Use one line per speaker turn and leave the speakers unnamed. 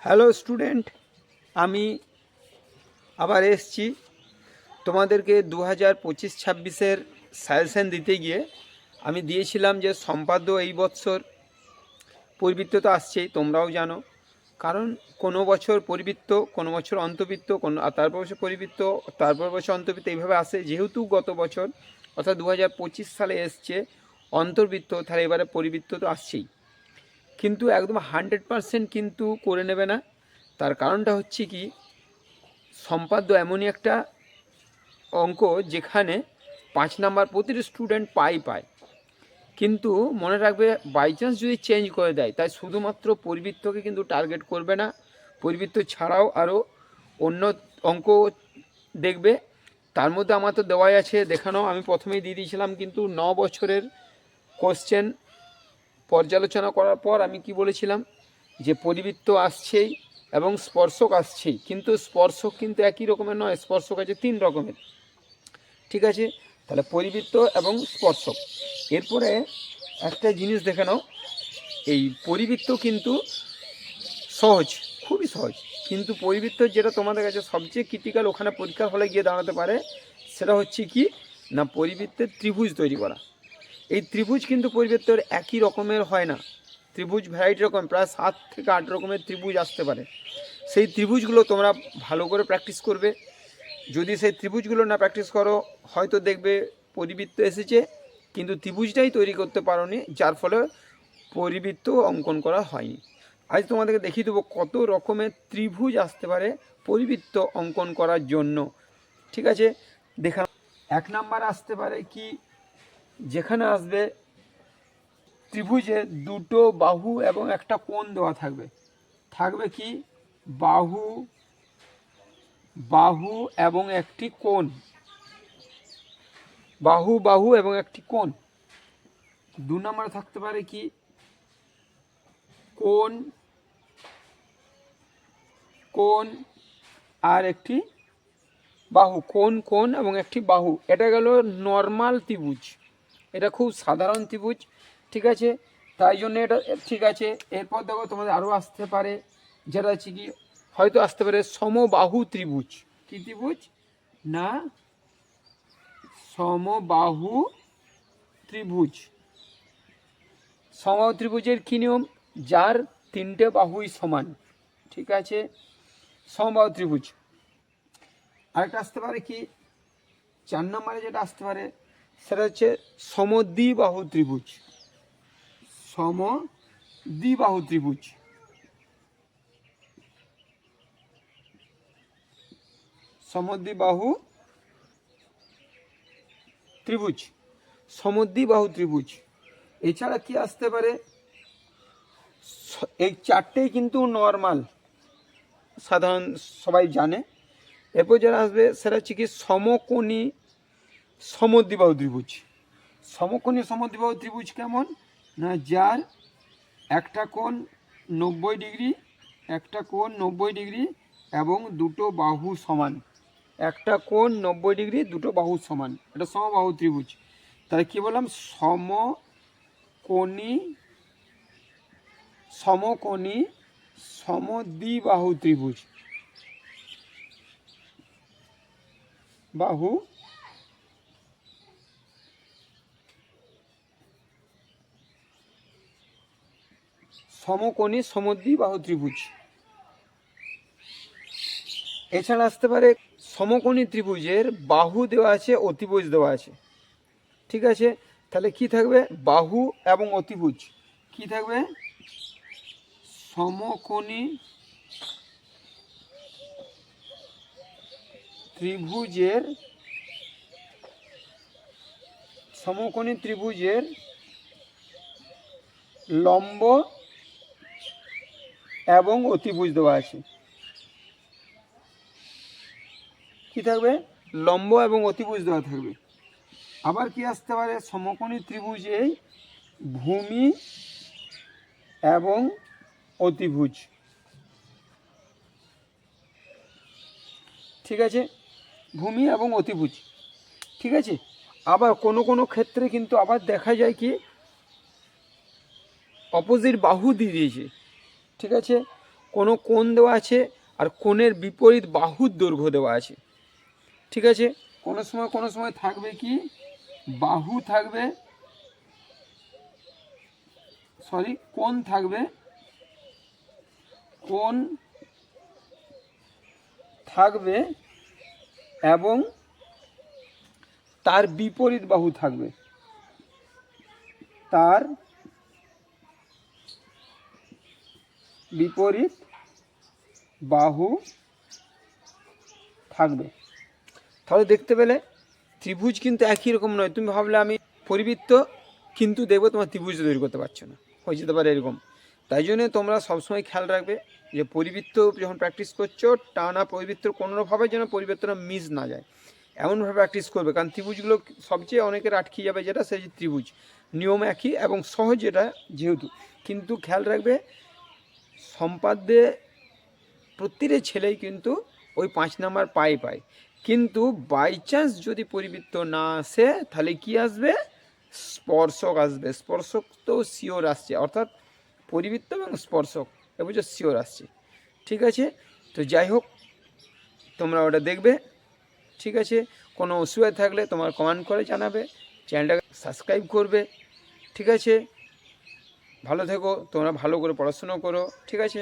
Hello student, আমি আবার এসেছি তোমাদেরকে 2025-26-এর সাজেশন দিতে গিয়ে। আমি দিয়েছিলাম যে সম্পাদ্য এই বছর পরিবৃত্ত তো আসছেই, তোমরাও জানো। কারণ কোনো বছর পরিবৃত্ত, কোনো বছর অন্তর্বৃত্ত, তারপর বছর পরিবৃত্ত, তারপর বছর অন্তর্বৃত্ত, এইভাবে আসে। যেহেতু গত বছর অর্থাৎ 2025 সালে এসছে অন্তর্বৃত্ত, তাহলে এবারে পরিবৃত্ত তো আসছেই। কিন্তু একদম 100% কিন্তু করে নেবে না। তার কারণটা হচ্ছে কি, সম্পাদ্য এমনই একটা অঙ্ক যেখানে 5 নাম্বার প্রতিটি স্টুডেন্ট পায়। কিন্তু মনে রাখবে, বাই চান্স যদি চেঞ্জ করে দেয়, তাই শুধুমাত্র পরিবৃত্তকে কিন্তু টার্গেট করবে না, পরিবৃত্ত ছাড়াও আরও অন্য অঙ্ক দেখবে। তার মধ্যে আমার তো দেওয়াই আছে, দেখানো আমি প্রথমেই দিয়ে দিয়েছিলাম। কিন্তু 9 বছরের কোশ্চেন পর্যালোচনা করার পর আমি কি বলেছিলাম, যে পরিবৃত্ত আসছেই এবং স্পর্শক আসছেই। কিন্তু স্পর্শক কিন্তু একই রকমের নয়, স্পর্শক আছে 3 রকমের। ঠিক আছে, তাহলে পরিবৃত্ত এবং স্পর্শক। এরপরে একটা জিনিস দেখে নাও, এই পরিবৃত্ত কিন্তু সহজ, খুবই সহজ। কিন্তু পরিবৃত্ত যেটা তোমাদের কাছে সবচেয়ে ক্রিটিক্যাল, ওখানে পরীক্ষার হলে গিয়ে দাঁড়াতে পারে, সেটা হচ্ছে কি না, পরিবৃত্তের ত্রিভুজ তৈরি করা। এই ত্রিভুজ কিন্তু পরিবৃত্তের একই রকমের হয় না, ত্রিভুজ ভ্যারাইটি রকম, প্রায় 7 থেকে 8 রকমের ত্রিভুজ আসতে পারে। সেই ত্রিভুজগুলো তোমরা ভালো করে প্র্যাকটিস করবে। যদি সেই ত্রিভুজগুলো না প্র্যাকটিস করো, হয়তো দেখবে পরিবৃত্ত এসেছে কিন্তু ত্রিভুজটাই তৈরি করতে পারোনি, যার ফলে পরিবৃত্ত অঙ্কন করা হয়নি। আজ তোমাদেরকে দেখিয়ে দেবো কত রকমের ত্রিভুজ আসতে পারে পরিবৃত্ত অঙ্কন করার জন্য। ঠিক আছে, দেখা 1 নাম্বার আসতে পারে কি, যেখানে আসবে ত্রিভুজে দুটো বাহু এবং একটা কোণ দেওয়া থাকবে। থাকবে কি, বাহু বাহু এবং একটি কোণ, বাহু এবং একটি কোণ। 2 নম্বরে থাকতে পারে কি, কোণ কোণ আর একটি বাহু, কোণ এবং একটি বাহু। এটা গেল নর্মাল ত্রিভুজ, এটা খুব সাধারণ ত্রিভুজ। ঠিক আছে, তাই জন্য এটা ঠিক আছে। এরপর দেখো তোমাদের আরও আসতে পারে, যেটা হচ্ছে কি, হয়তো আসতে পারে সমবাহু ত্রিভুজ। কি ত্রিভুজ না, সমবাহু ত্রিভুজ। সমবাহু ত্রিভুজের কী নিয়ম, যার 3টে বাহুই সমান। ঠিক আছে, সমবাহু ত্রিভুজ। আরেকটা আসতে পারে কি, 4 নম্বরে যেটা আসতে পারে, সেটা হচ্ছে সমদ্বিবাহু ত্রিভুজ। সমদ্বিবাহু ত্রিভুজ, সমদ্বিবাহু ত্রিভুজ, সমদ্বিবাহু ত্রিভুজ। এছাড়া কি আসতে পারে, এই 4টেই কিন্তু নর্মাল, সাধারণ, সবাই জানে। এরপর যারা আসবে সেটা হচ্ছে কি, সমকোণী সমদ্বিবাহু ত্রিভুজ। সমকোণী সমদ্বিবাহু ত্রিভুজ কেমন না, যার একটা কোণ 90 ডিগ্রি, একটা কোণ 90 ডিগ্রি এবং দুটো বাহু সমান। একটা কোণ 90 ডিগ্রি, দুটো বাহু সমান, এটা সমবাহু ত্রিভুজ। তাহলে কি বললাম, সমকোণী সমদ্বিবাহু ত্রিভুজ, বাহু সমকোণী সমদ্বিবাহু ত্রিভুজ। এছাড়া আসতে পারে সমকোণী ত্রিভুজের বাহু দেওয়া আছে, অতিভুজ দেওয়া আছে। ঠিক আছে, তাহলে কি থাকবে, বাহু এবং অতিভুজ কি থাকবে, সমকোণী ত্রিভুজের লম্ব এবং অতিভুজ দেওয়া আছে। কি থাকবে, লম্ব এবং অতিভুজ দেওয়া থাকবে। আবার কি আসতে পারে, সমকোণী ত্রিভুজে ভূমি এবং অতিভুজ। ঠিক আছে, ভূমি এবং অতিভুজ। ঠিক আছে, আবার কোনো ক্ষেত্রে কিন্তু আবার দেখা যায় কি, অপোজিট বাহু দিয়ে দিয়েছে। ঠিক আছে, কোনো কোণ দেওয়া আছে, আর কোণের বিপরীত বাহুর দৈর্ঘ্য দেওয়া আছে। ঠিক আছে, কোনো সময় থাকবে কি বাহু থাকবে, সরি কোণ থাকবে, কোণ থাকবে এবং তার বিপরীত বাহু থাকবে, তার বিপরীত বাহু থাকবে। তাহলে দেখতে পেলে ত্রিভুজ কিন্তু একই রকম নয়। তুমি ভাবলে আমি পরিবৃত্ত, কিন্তু দেখবো তোমার ত্রিভুজ তৈরি করতে পারছো না, হয়ে যেতে পারে এরকম। তাই জন্য তোমরা সবসময় খেয়াল রাখবে যে পরিবৃত্ত যখন প্র্যাকটিস করছো, টানা পরিবৃত্ত কোনোভাবে যেন পরিবৃত্তটা মিস না যায়, এমনভাবে প্র্যাকটিস করবে। কারণ ত্রিভুজগুলো সবচেয়ে অনেকের আটকে যাবে, যেটা সেই ত্রিভুজ নিয়ম একই এবং সহজ এটা যেহেতু। কিন্তু খেয়াল রাখবে সম্পাদ্যে প্রতিটা ছেলেই কিন্তু ওই 5 নাম্বার পায়, কিন্তু বাই চান্স যদি পরিবৃত্ত না আসে তাহলে কি আসবে, স্পর্শক আসবে। স্পর্শক তো শিওর আসছে, অর্থাৎ পরিবৃত্ত এবং স্পর্শক এ বুঝো শিওর আসছে। ঠিক আছে, তো যাই হোক তোমরা ওটা দেখবে। ঠিক আছে, কোনো অসুবিধা থাকলে তোমার কমেন্ট করে জানাবে, চ্যানেলটাকে সাবস্ক্রাইব করবে। ঠিক আছে, ভালো থেকো, তোমরা ভালো করে পড়াশুনো করো। ঠিক আছে।